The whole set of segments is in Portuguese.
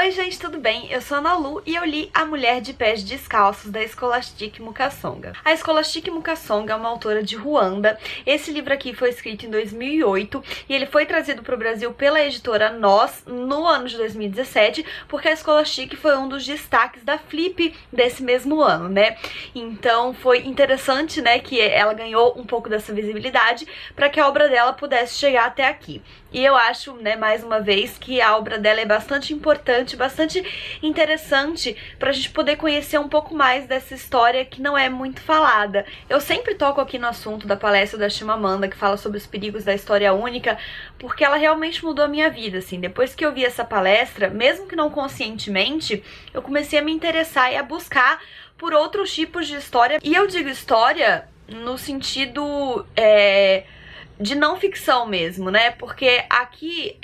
Oi gente, tudo bem? Eu sou a Ana Lu e eu li A Mulher de Pés Descalços, da Scholastic Mukasonga. A Scholastic Mukasonga é uma autora de Ruanda. Esse livro aqui foi escrito em 2008 e ele foi trazido para o Brasil pela editora Nós no ano de 2017, porque a Scholastic foi um dos destaques da Flip desse mesmo ano, né? Então foi interessante, né, que ela ganhou um pouco dessa visibilidade para que a obra dela pudesse chegar até aqui. E eu acho, né, mais uma vez, que a obra dela é bastante importante, bastante interessante pra gente poder conhecer um pouco mais dessa história que não é muito falada. Eu sempre toco aqui no assunto da palestra da Chimamanda, que fala sobre os perigos da história única, porque ela realmente mudou a minha vida, assim. Depois que eu vi essa palestra, mesmo que não conscientemente, eu comecei a me interessar e a buscar por outros tipos de história. E eu digo história no sentido de não ficção mesmo, né? Porque aqui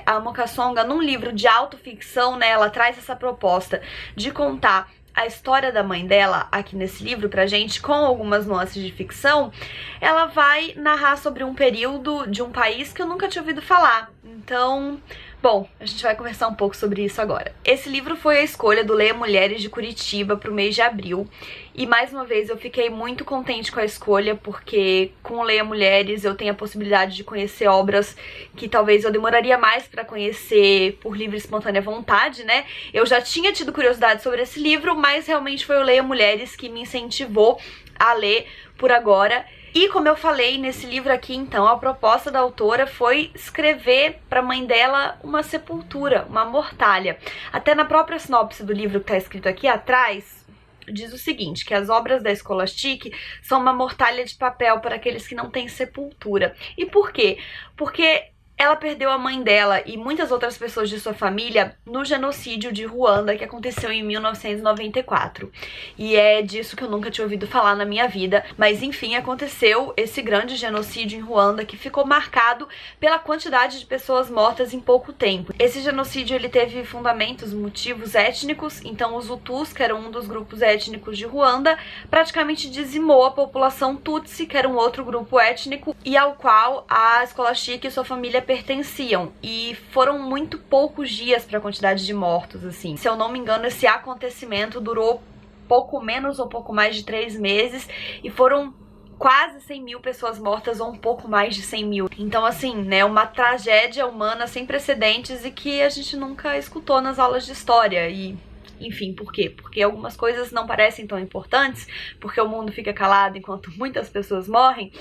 a Mukasonga, num livro de autoficção, né, ela traz essa proposta de contar a história da mãe dela aqui nesse livro pra gente, com algumas nuances de ficção. Ela vai narrar sobre um período de um país que eu nunca tinha ouvido falar. Então, bom, a gente vai conversar um pouco sobre isso agora. Esse livro foi a escolha do Leia Mulheres de Curitiba pro mês de abril. E mais uma vez eu fiquei muito contente com a escolha, porque com o Leia Mulheres eu tenho a possibilidade de conhecer obras que talvez eu demoraria mais pra conhecer por livre e espontânea vontade, né? Eu já tinha tido curiosidade sobre esse livro, mas realmente foi o Leia Mulheres que me incentivou a ler por agora. E como eu falei nesse livro aqui, então, a proposta da autora foi escrever para a mãe dela uma sepultura, uma mortalha. Até na própria sinopse do livro que está escrito aqui atrás, diz o seguinte, que as obras da Scholastic são uma mortalha de papel para aqueles que não têm sepultura. E por quê? Porque ela perdeu a mãe dela e muitas outras pessoas de sua família no genocídio de Ruanda, que aconteceu em 1994. E é disso que eu nunca tinha ouvido falar na minha vida. Mas enfim, aconteceu esse grande genocídio em Ruanda, que ficou marcado pela quantidade de pessoas mortas em pouco tempo. Esse genocídio ele teve fundamentos, motivos étnicos. Então os Hutus, que eram um dos grupos étnicos de Ruanda, praticamente dizimou a população Tutsi, que era um outro grupo étnico, e ao qual a Scholastic e sua família pertenciam, e foram muito poucos dias para a quantidade de mortos, assim. Se eu não me engano, esse acontecimento durou pouco menos ou pouco mais de 3 meses, e foram quase 100 mil pessoas mortas, ou um pouco mais de 100 mil. Então, assim, né, uma tragédia humana sem precedentes e que a gente nunca escutou nas aulas de história. E enfim, por quê? Porque algumas coisas não parecem tão importantes, porque o mundo fica calado enquanto muitas pessoas morrem.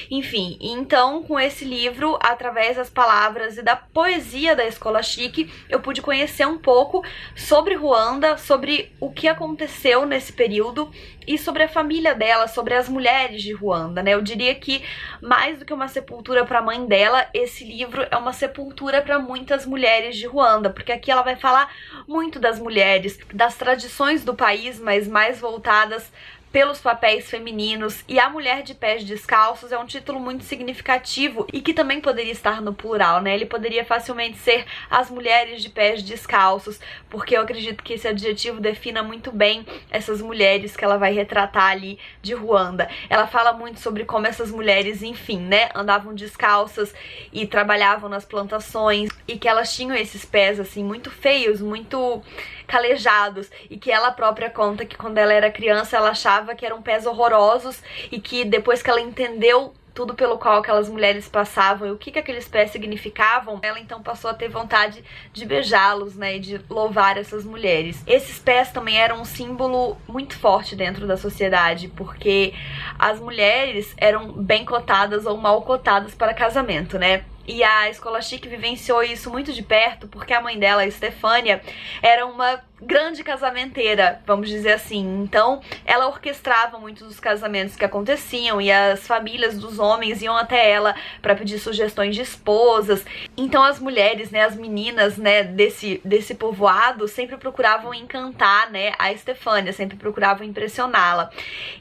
Enfim, então com esse livro, através das palavras e da poesia da Scholastic, eu pude conhecer um pouco sobre Ruanda, sobre o que aconteceu nesse período e sobre a família dela, sobre as mulheres de Ruanda, né? Eu diria que mais do que uma sepultura para a mãe dela, esse livro é uma sepultura para muitas mulheres de Ruanda, porque aqui ela vai falar muito das mulheres, das tradições do país, mas mais voltadas pelos papéis femininos. E A Mulher de Pés Descalços é um título muito significativo e que também poderia estar no plural, né? Ele poderia facilmente ser As Mulheres de Pés Descalços, porque eu acredito que esse adjetivo defina muito bem essas mulheres que ela vai retratar ali de Ruanda. Ela fala muito sobre como essas mulheres, enfim, né, andavam descalças e trabalhavam nas plantações, e que elas tinham esses pés, assim, muito feios, muito calejados, e que ela própria conta que quando ela era criança ela achava que eram pés horrorosos, e que depois que ela entendeu tudo pelo qual aquelas mulheres passavam e o que aqueles pés significavam, ela então passou a ter vontade de beijá-los, né, e de louvar essas mulheres. Esses pés também eram um símbolo muito forte dentro da sociedade, porque as mulheres eram bem cotadas ou mal cotadas para casamento, né? E a Scholastic vivenciou isso muito de perto, porque a mãe dela, a Stefânia, era uma grande casamenteira, vamos dizer assim. Então, ela orquestrava muitos dos casamentos que aconteciam, e as famílias dos homens iam até ela para pedir sugestões de esposas. Então, as mulheres, né, as meninas, né, desse povoado sempre procuravam encantar, né, a Stefânia, sempre procuravam impressioná-la.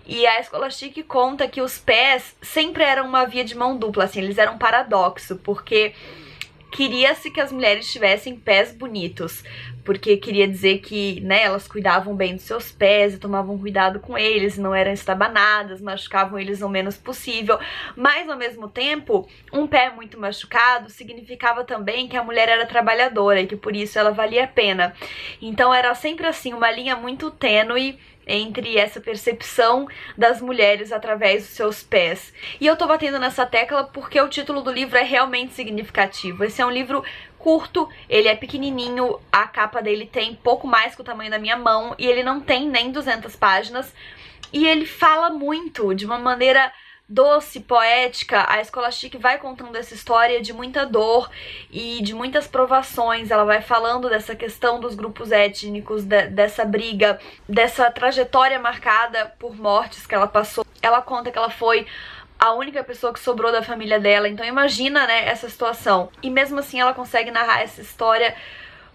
E a Scholastic conta que os pés sempre eram uma via de mão dupla, assim, eles eram um paradoxo, porque queria-se que as mulheres tivessem pés bonitos, porque queria dizer que, né, elas cuidavam bem dos seus pés e tomavam cuidado com eles, não eram estabanadas, machucavam eles o menos possível. Mas, ao mesmo tempo, um pé muito machucado significava também que a mulher era trabalhadora e que por isso ela valia a pena. Então era sempre assim, uma linha muito tênue entre essa percepção das mulheres através dos seus pés. E eu tô batendo nessa tecla porque o título do livro é realmente significativo. Esse é um livro curto, ele é pequenininho, a capa dele tem pouco mais que o tamanho da minha mão e ele não tem nem 200 páginas. E ele fala muito, de uma maneira doce, poética. A Scholastic vai contando essa história de muita dor e de muitas provações. Ela vai falando dessa questão dos grupos étnicos, dessa briga, dessa trajetória marcada por mortes que ela passou. Ela conta que ela foi a única pessoa que sobrou da família dela, então imagina, né, essa situação. E mesmo assim ela consegue narrar essa história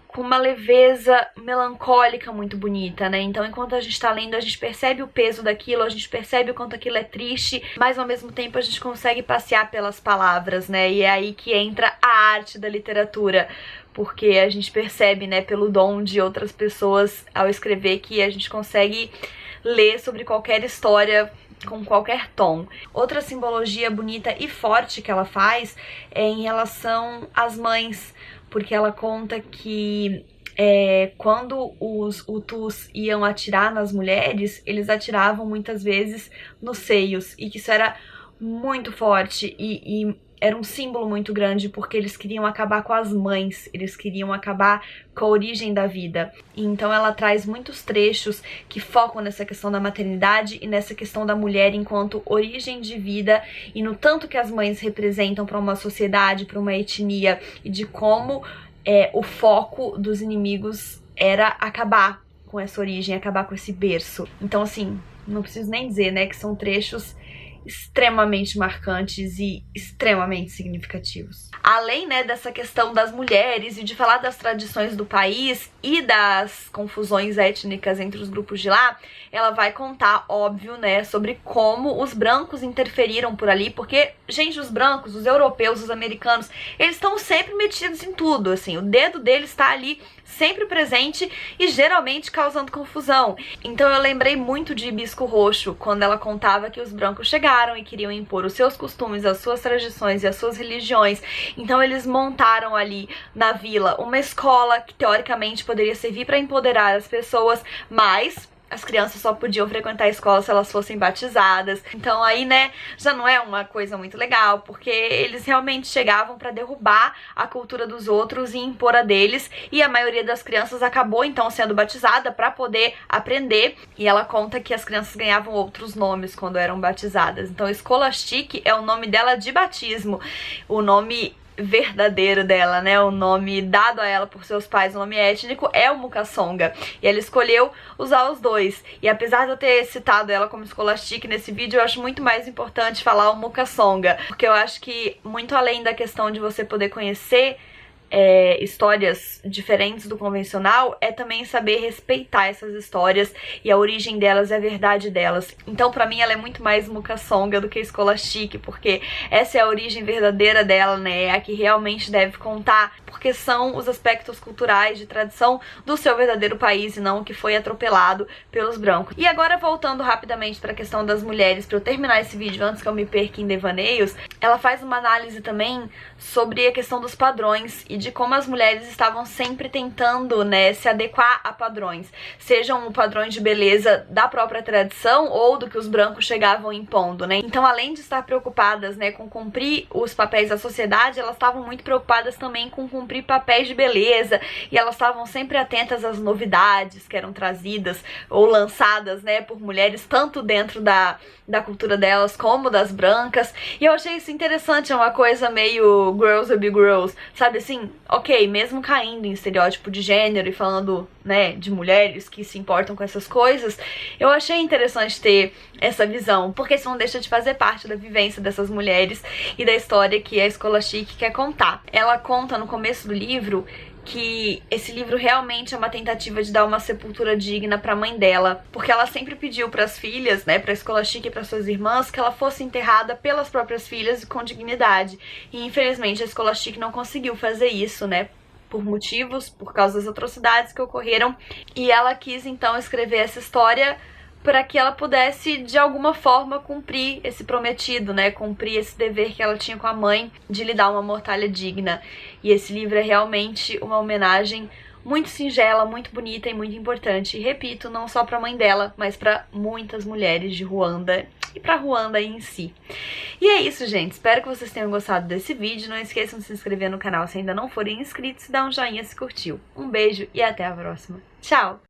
com uma leveza melancólica muito bonita, né? Então enquanto a gente tá lendo, a gente percebe o peso daquilo, a gente percebe o quanto aquilo é triste, mas ao mesmo tempo a gente consegue passear pelas palavras, né? E é aí que entra a arte da literatura, porque a gente percebe, né, pelo dom de outras pessoas ao escrever, que a gente consegue ler sobre qualquer história com qualquer tom. Outra simbologia bonita e forte que ela faz é em relação às mães, porque ela conta que quando os Hutus iam atirar nas mulheres, eles atiravam muitas vezes nos seios, e que isso era muito forte e era um símbolo muito grande, porque eles queriam acabar com as mães, eles queriam acabar com a origem da vida. E então ela traz muitos trechos que focam nessa questão da maternidade e nessa questão da mulher enquanto origem de vida, e no tanto que as mães representam para uma sociedade, para uma etnia, e de como o foco dos inimigos era acabar com essa origem, acabar com esse berço. Então, assim, não preciso nem dizer, né, que são trechos extremamente marcantes e extremamente significativos. Além, né, dessa questão das mulheres e de falar das tradições do país e das confusões étnicas entre os grupos de lá, ela vai contar, óbvio, né, sobre como os brancos interferiram por ali, porque, gente, os brancos, os europeus, os americanos, eles estão sempre metidos em tudo, assim, o dedo deles está ali sempre presente e geralmente causando confusão. Então eu lembrei muito de Hibisco Roxo, quando ela contava que os brancos chegaram e queriam impor os seus costumes, as suas tradições e as suas religiões. Então eles montaram ali na vila uma escola que teoricamente poderia servir para empoderar as pessoas, mas as crianças só podiam frequentar a escola se elas fossem batizadas. Então aí, né, já não é uma coisa muito legal, porque eles realmente chegavam para derrubar a cultura dos outros e impor a deles, e a maioria das crianças acabou então sendo batizada para poder aprender. E ela conta que as crianças ganhavam outros nomes quando eram batizadas. Então Scholastic é o nome dela de batismo, o nome verdadeiro dela, né, o nome dado a ela por seus pais, o nome étnico é o Mukasonga, e ela escolheu usar os dois. E apesar de eu ter citado ela como Scholastic nesse vídeo, eu acho muito mais importante falar o Mukasonga, porque eu acho que muito além da questão de você poder conhecer histórias diferentes do convencional, é também saber respeitar essas histórias e a origem delas e a verdade delas. Então pra mim ela é muito mais Mukasonga do que Scholastic, porque essa é a origem verdadeira dela, né, é a que realmente deve contar, porque são os aspectos culturais de tradição do seu verdadeiro país e não o que foi atropelado pelos brancos. E agora voltando rapidamente para a questão das mulheres, para eu terminar esse vídeo antes que eu me perca em devaneios, ela faz uma análise também sobre a questão dos padrões e de como as mulheres estavam sempre tentando, né, se adequar a padrões, sejam padrões de beleza da própria tradição ou do que os brancos chegavam impondo, né. Então, além de estar preocupadas, né, com cumprir os papéis da sociedade, elas estavam muito preocupadas também com cumprir papéis de beleza, e elas estavam sempre atentas às novidades que eram trazidas ou lançadas, né, por mulheres, tanto dentro da cultura delas como das brancas. E eu achei isso interessante, é uma coisa meio Girls Will Be Girls, sabe assim? Ok, mesmo caindo em estereótipo de gênero e falando, né, de mulheres que se importam com essas coisas, eu achei interessante ter essa visão, porque isso não deixa de fazer parte da vivência dessas mulheres e da história que a Scholastic quer contar. Ela conta no começo do livro que esse livro realmente é uma tentativa de dar uma sepultura digna pra mãe dela, porque ela sempre pediu pras filhas, né, pra Scholastic e pra suas irmãs, que ela fosse enterrada pelas próprias filhas e com dignidade. E infelizmente a Scholastic não conseguiu fazer isso, né, por causa das atrocidades que ocorreram, e ela quis então escrever essa história para que ela pudesse, de alguma forma, cumprir esse prometido, né? Cumprir esse dever que ela tinha com a mãe de lhe dar uma mortalha digna. E esse livro é realmente uma homenagem muito singela, muito bonita e muito importante. E repito, não só para a mãe dela, mas para muitas mulheres de Ruanda e para Ruanda em si. E é isso, gente. Espero que vocês tenham gostado desse vídeo. Não esqueçam de se inscrever no canal se ainda não forem inscritos e dar um joinha se curtiu. Um beijo e até a próxima. Tchau!